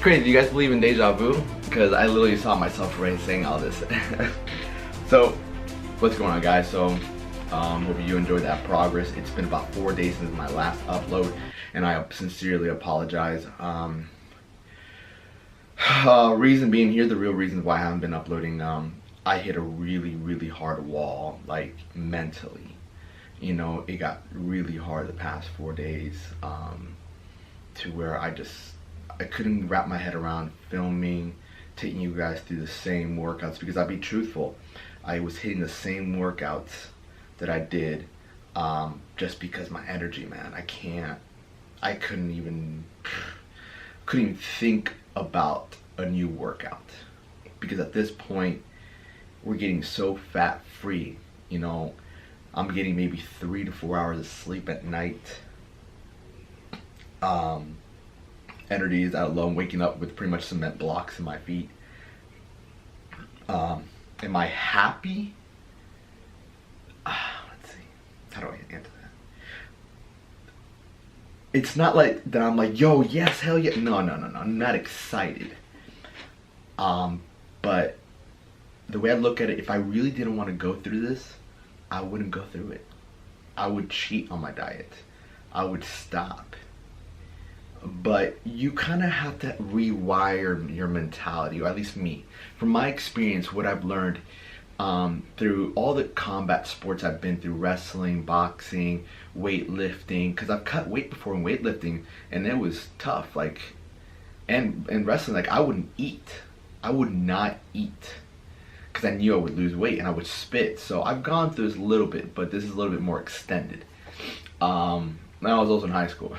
crazy. Do you guys believe in deja vu? Because I literally saw myself already saying all this. So, what's going on, guys? So, hope you enjoyed that progress. It's been about 4 days since my last upload, and I sincerely apologize. Reason being here, the real reason why I haven't been uploading, I hit a really hard wall, like mentally. You know, it got really hard the past 4 days, to where I couldn't wrap my head around filming, taking you guys through the same workouts, because I'll be truthful, I was hitting the same workouts that I did, just because my energy, man, I couldn't even think about a new workout, because at this point we're getting so fat free. You know, I'm getting maybe 3 to 4 hours of sleep at night. Energy is out low. I'm waking up with pretty much cement blocks in my feet. Am I happy? Let's see. How do I answer that? It's not like that I'm like, yo, yes, hell yeah. No. I'm not excited. But the way I look at it, if I really didn't want to go through this, I wouldn't go through it. I would cheat on my diet. I would stop. But you kind of have to rewire your mentality, or at least me. From my experience, what I've learned through all the combat sports I've been through, wrestling, boxing, weightlifting, because I've cut weight before in weightlifting, and it was tough. Like, and wrestling, like, I wouldn't eat. I would not eat, because I knew I would lose weight and I would spit. So I've gone through this a little bit, but this is a little bit more extended. Now I was also in high school.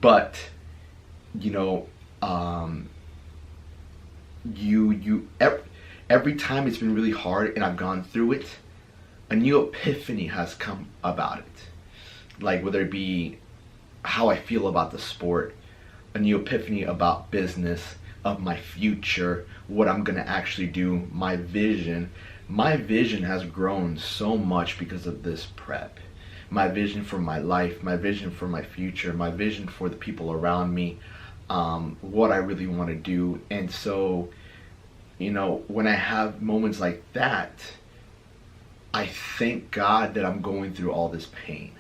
But, you know, every time it's been really hard and I've gone through it, a new epiphany has come about it. Like, whether it be how I feel about the sport, a new epiphany about business, of my future, what I'm gonna actually do, my vision. My vision has grown so much because of this prep. My vision for my life, my vision for my future, my vision for the people around me, what I really want to do. And so, you know, when I have moments like that, I thank God that I'm going through all this pain.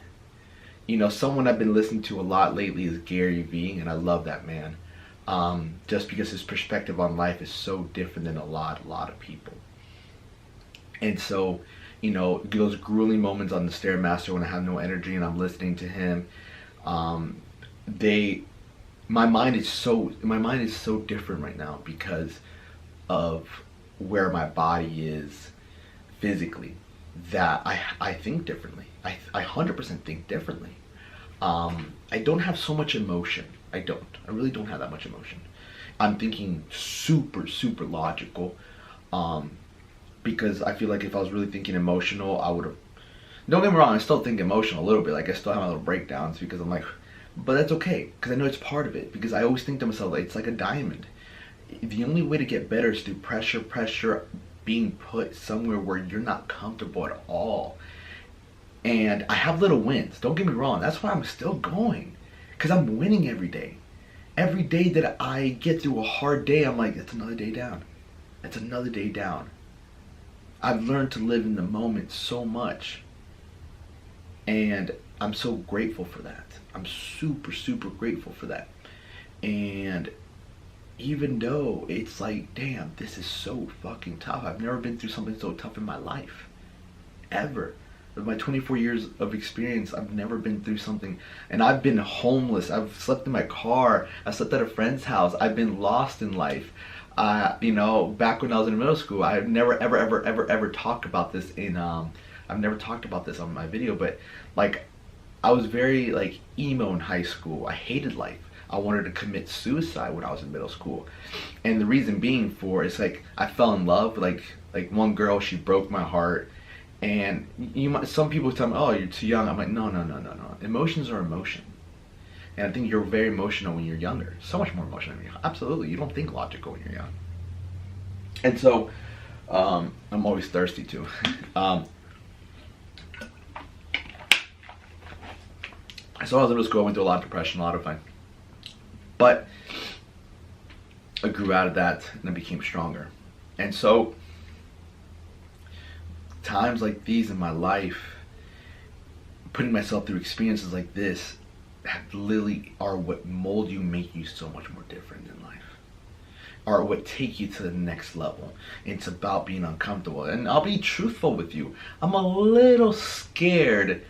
You know, someone I've been listening to a lot lately is Gary Vee, and I love that man. Just because his perspective on life is so different than a lot of people. And so, you know, those grueling moments on the Stairmaster when I have no energy and I'm listening to him, my mind is so different right now because of where my body is physically, that I think differently. I 100% think differently. I don't have so much emotion. I really don't have that much emotion. I'm thinking super logical, because I feel like if I was really thinking emotional, I would have, don't get me wrong, I still think emotional a little bit, like I still have my little breakdowns, because I'm like, but that's okay, because I know it's part of it, because I always think to myself, like, it's like a diamond. The only way to get better is through pressure being put somewhere where you're not comfortable at all. And I have little wins, don't get me wrong, that's why I'm still going, because I'm winning every day. Every day that I get through a hard day, I'm like, it's another day down. It's another day down. I've learned to live in the moment so much, and I'm so grateful for that. I'm super grateful for that. And even though it's like, damn, this is so fucking tough. I've never been through something so tough in my life, ever. With my 24 years of experience, I've never been through something. And I've been homeless. I've slept in my car. I slept at a friend's house. I've been lost in life. You know, back when I was in middle school, I've never ever talked about this in I've never talked about this on my video, but like, I was very like emo in high school. I hated life. I wanted to commit suicide when I was in middle school. And the reason being for, it's like, I fell in love with like one girl. She broke my heart. And some people tell me, oh, you're too young. I'm like, no. Emotions are emotion. And I think you're very emotional when you're younger. So much more emotional when you're young. Absolutely. You don't think logical when you're young. And so, I'm always thirsty too. So I was in middle school, I went through a lot of depression, a lot of fun. But I grew out of that and I became stronger. And so times like these in my life, putting myself through experiences like this, literally are what mold you, make you so much more different in life, are what take you to the next level. It's about being uncomfortable. And I'll be truthful with you, I'm a little scared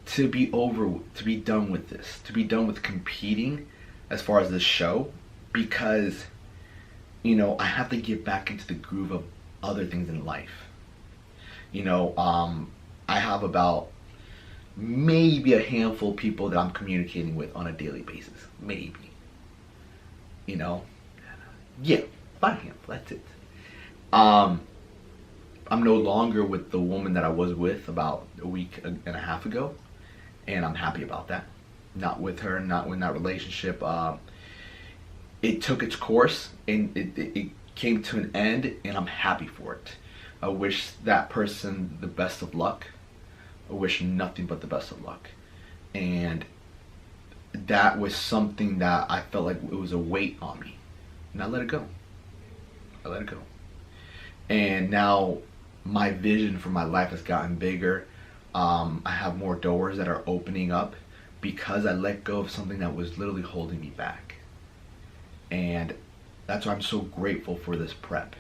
to be done with this, to be done with competing as far as this show, because I have to get back into the groove of other things in life. I have about maybe a handful of people that I'm communicating with on a daily basis. Maybe. Yeah, about a handful, that's it. I'm no longer with the woman that I was with about a week and a half ago, and I'm happy about that. Not with her, not in that relationship. It took its course, and it came to an end, and I'm happy for it. I wish that person the best of luck. I wish nothing but the best of luck. And that was something that I felt like it was a weight on me. And I let it go. And now my vision for my life has gotten bigger. I have more doors that are opening up because I let go of something that was literally holding me back. And that's why I'm so grateful for this prep.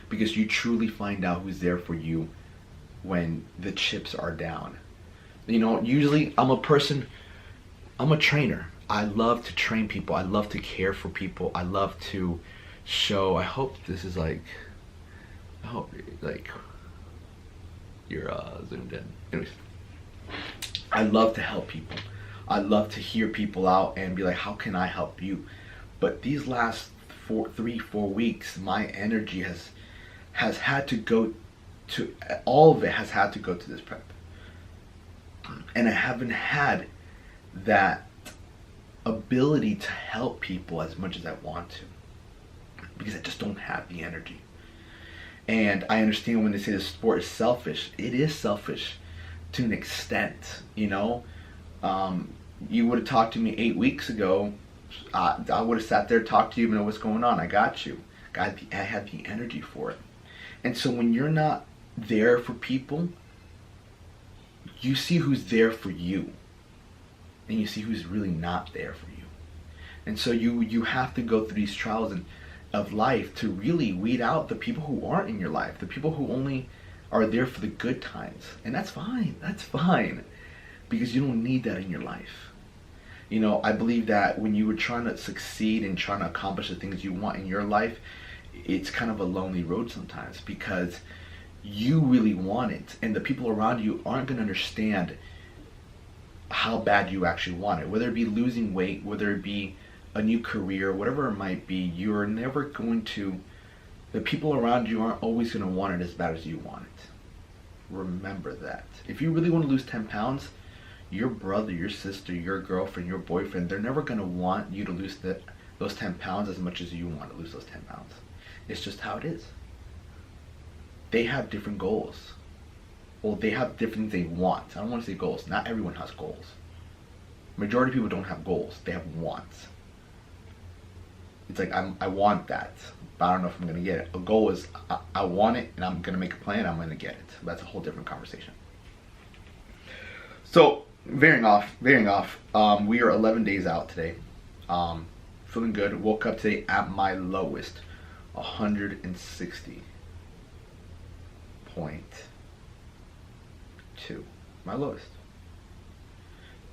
Because you truly find out who's there for you when the chips are down. Usually I'm a trainer. I love to train people. I love to care for people. I love to show. I hope you're zoomed in. Anyways, I love to help people. I love to hear people out and be like, how can I help you? But these last 3-4 weeks, my energy has had to go to, all of it has had to go to this prep. And I haven't had that ability to help people as much as I want to, because I just don't have the energy. And I understand when they say the sport is selfish. It is selfish to an extent. You would have talked to me 8 weeks ago, I would have sat there, talked to you, know what's going on. I got you. I had the energy for it. And so when you're not there for people, you see who's there for you, and you see who's really not there for you. And so you have to go through these trials of life to really weed out the people who aren't in your life, the people who only are there for the good times. And that's fine, because you don't need that in your life. I believe that when you were trying to succeed and trying to accomplish the things you want in your life, it's kind of a lonely road sometimes, because you really want it, and the people around you aren't going to understand how bad you actually want it. Whether it be losing weight, whether it be a new career, whatever it might be, you're never going to, the people around you aren't always going to want it as bad as you want it. Remember that. If you really want to lose 10 pounds, your brother, your sister, your girlfriend, your boyfriend, they're never going to want you to lose those 10 pounds as much as you want to lose those 10 pounds. It's just how it is. They have different goals. Well, they have different things they want. I don't want to say goals. Not everyone has goals. Majority of people don't have goals. They have wants. It's like, I want that, but I don't know if I'm going to get it. A goal is, I want it, and I'm going to make a plan, I'm going to get it. That's a whole different conversation. So, veering off. We are 11 days out today. Feeling good. Woke up today at my lowest, 160.2. My lowest.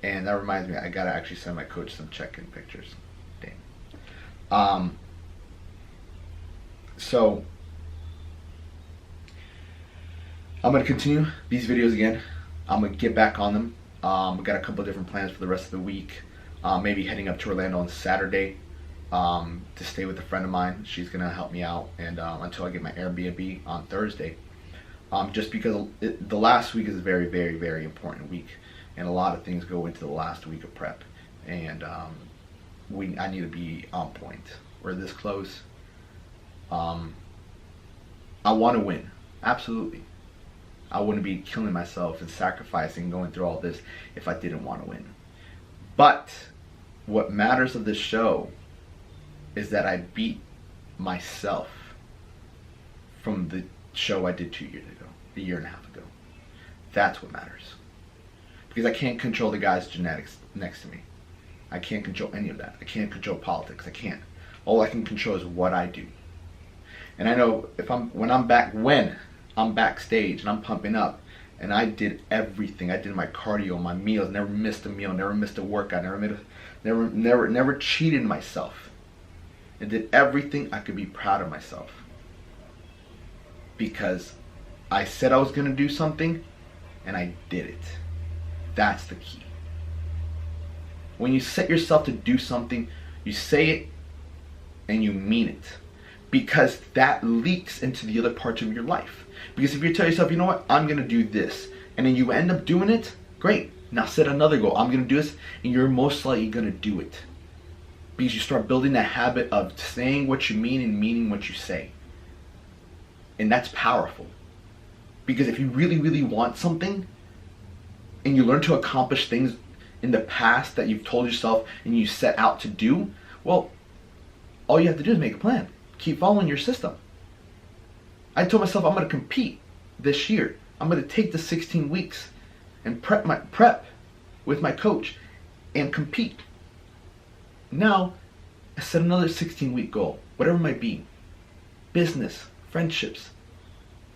And that reminds me, I gotta actually send my coach some check-in pictures. Dang. So I'm gonna continue these videos again. I'm gonna get back on them. We got a couple of different plans for the rest of the week. Maybe heading up to Orlando on Saturday to stay with a friend of mine. She's gonna help me out, and until I get my Airbnb on Thursday. Just because the last week is a very, very, very important week, and a lot of things go into the last week of prep, and I need to be on point. We're this close. I want to win, absolutely. I wouldn't be killing myself and sacrificing going through all this if I didn't want to win. But what matters of this show is that I beat myself from the show I did 2 years ago, a year and a half ago. That's what matters. Because I can't control the guy's genetics next to me. I can't control any of that. I can't control politics. I can't. All I can control is what I do. And I know when I'm backstage and I'm pumping up, and I did everything. I did my cardio, my meals, never missed a meal, never missed a workout, never cheated myself. I did everything I could be proud of myself. Because I said I was going to do something, and I did it. That's the key. When you set yourself to do something, you say it and you mean it. Because that leaks into the other parts of your life. Because if you tell yourself, you know what, I'm going to do this, and then you end up doing it, great. Now set another goal. I'm going to do this, and you're most likely going to do it. Because you start building that habit of saying what you mean and meaning what you say. And that's powerful. Because if you really, really want something, and you learn to accomplish things in the past that you've told yourself and you set out to do, well, all you have to do is make a plan. Keep following your system. I told myself I'm going to compete this year. I'm going to take the 16 weeks and prep with my coach and compete. Now, I set another 16-week goal, whatever it might be. Business, friendships,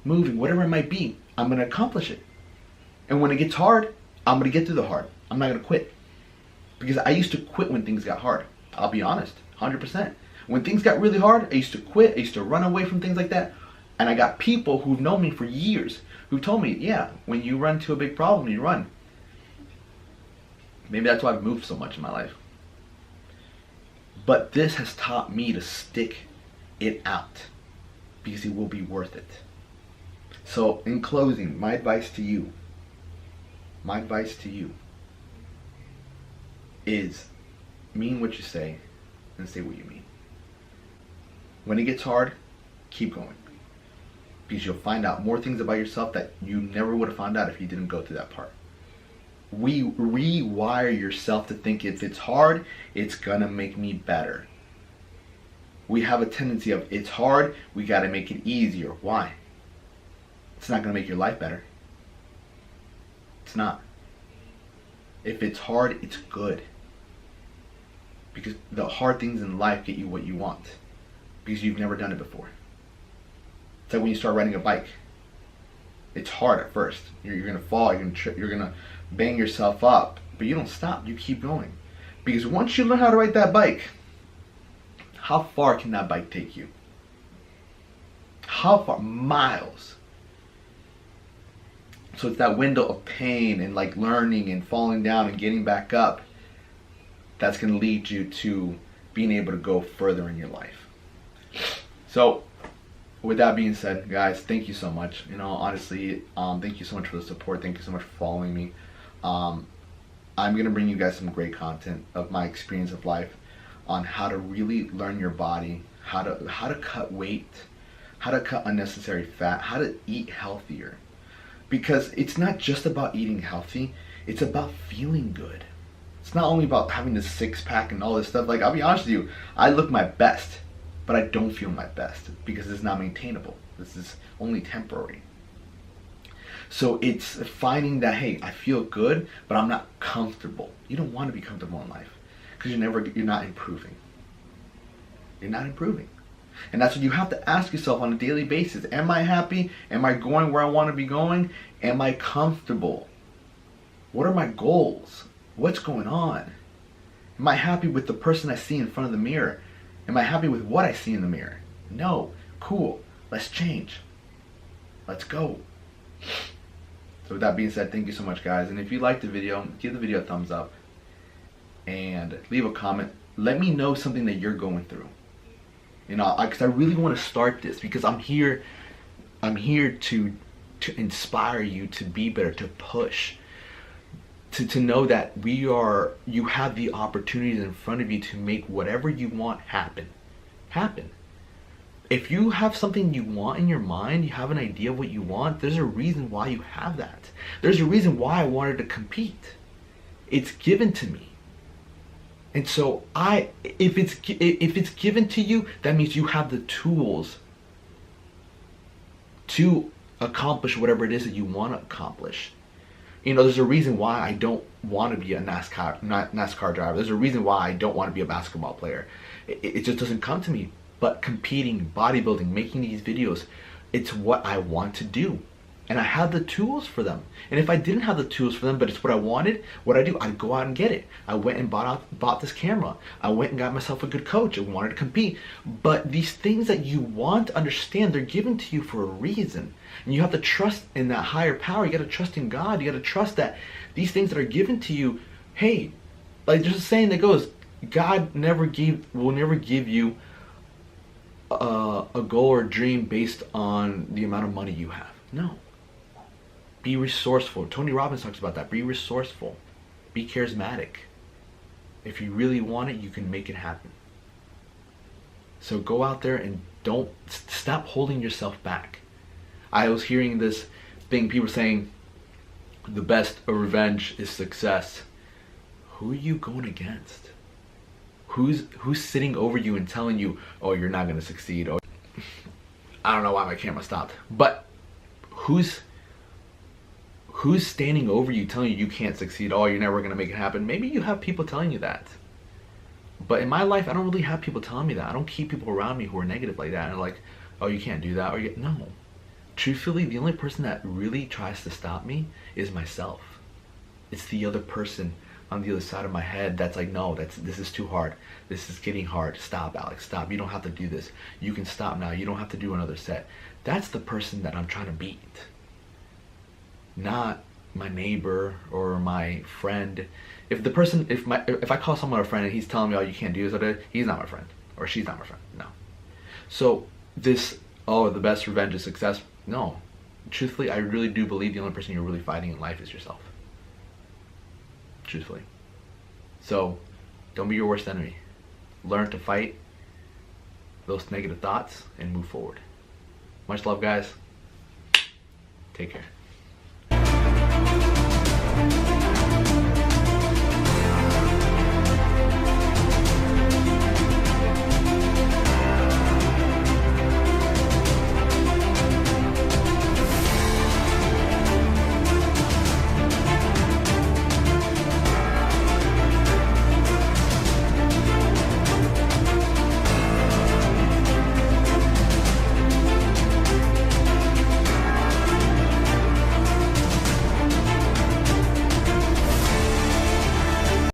moving, whatever it might be. I'm going to accomplish it. And when it gets hard, I'm going to get through the hard. I'm not going to quit. Because I used to quit when things got hard. I'll be honest, 100%. When things got really hard, I used to quit. I used to run away from things like that. And I got people who've known me for years who told me, yeah, when you run to a big problem, you run. Maybe that's why I've moved so much in my life. But this has taught me to stick it out because it will be worth it. So in closing, my advice to you is mean what you say and say what you mean. When it gets hard, keep going. Because you'll find out more things about yourself that you never would have found out if you didn't go through that part. Rewire yourself to think if it's hard, it's gonna make me better. We have a tendency of, it's hard, we gotta make it easier. Why? It's not gonna make your life better. It's not. If it's hard, it's good. Because the hard things in life get you what you want. Because you've never done it before. It's like when you start riding a bike. It's hard at first. You're gonna fall, you're gonna trip, you're gonna bang yourself up. But you don't stop, you keep going. Because once you learn how to ride that bike, how far can that bike take you? How far? Miles. So it's that window of pain and like learning and falling down and getting back up that's going to lead you to being able to go further in your life. So with that being said, guys, thank you so much. You know, honestly, thank you so much for the support. Thank you so much for following me. I'm going to bring you guys some great content of my experience of life on how to really learn your body, how to cut weight, how to cut unnecessary fat, how to eat healthier. Because it's not just about eating healthy, it's about feeling good. It's not only about having this six-pack and all this stuff. Like, I'll be honest with you, I look my best, but I don't feel my best because it's not maintainable. This is only temporary. So it's finding that, hey, I feel good, but I'm not comfortable. You don't want to be comfortable in life because you're not improving. You're not improving. And that's what you have to ask yourself on a daily basis. Am I happy? Am I going where I want to be going? Am I comfortable? What are my goals? What's going on? Am I happy with the person I see in front of the mirror? Am I happy with what I see in the mirror? No. Cool. Let's change. Let's go. So with that being said, thank you so much, guys. And if you liked the video, give the video a thumbs up and leave a comment. Let me know something that you're going through. You know, because I really want to start this because I'm here to inspire you to be better, to push, to know that you have the opportunities in front of you to make whatever you want happen. If you have something you want in your mind, you have an idea of what you want, there's a reason why you have that. There's a reason why I wanted to compete. It's given to me. And so if it's given to you, that means you have the tools to accomplish whatever it is that you want to accomplish. You know, there's a reason why I don't want to be a NASCAR driver. There's a reason why I don't want to be a basketball player. It just doesn't come to me. But competing, bodybuilding, making these videos, it's what I want to do. And I have the tools for them. And if I didn't have the tools for them, but it's what I wanted, what I do, I'd go out and get it. I went and bought this camera. I went and got myself a good coach. I wanted to compete. But these things that you want to understand, they're given to you for a reason. And you have to trust in that higher power. You got to trust in God. You got to trust that these things that are given to you, hey, like there's a saying that goes, God will never give you a goal or a dream based on the amount of money you have. No. Be resourceful. Tony Robbins talks about that. Be resourceful. Be charismatic. If you really want it, you can make it happen. So go out there and don't stop holding yourself back. I was hearing this thing, people saying the best of revenge is success. Who are you going against? Who's sitting over you and telling you, oh, you're not going to succeed? Oh, I don't know why my camera stopped. But who's standing over you telling you can't succeed? Oh, you're never going to make it happen. Maybe you have people telling you that. But in my life, I don't really have people telling me that. I don't keep people around me who are negative like that. And like, oh, you can't do that. No. Truthfully, the only person that really tries to stop me is myself. It's the other person on the other side of my head that's like, no, this is too hard. This is getting hard. Stop, Alex. Stop. You don't have to do this. You can stop now. You don't have to do another set. That's the person that I'm trying to beat. Not my neighbor or my friend. If I call someone a friend and he's telling me, oh, you can't do this, he's not my friend, or she's not my friend. No. So the best revenge is success. No. Truthfully, I really do believe the only person you're really fighting in life is yourself. Truthfully. So don't be your worst enemy. Learn to fight those negative thoughts and move forward. Much love, guys. Take care.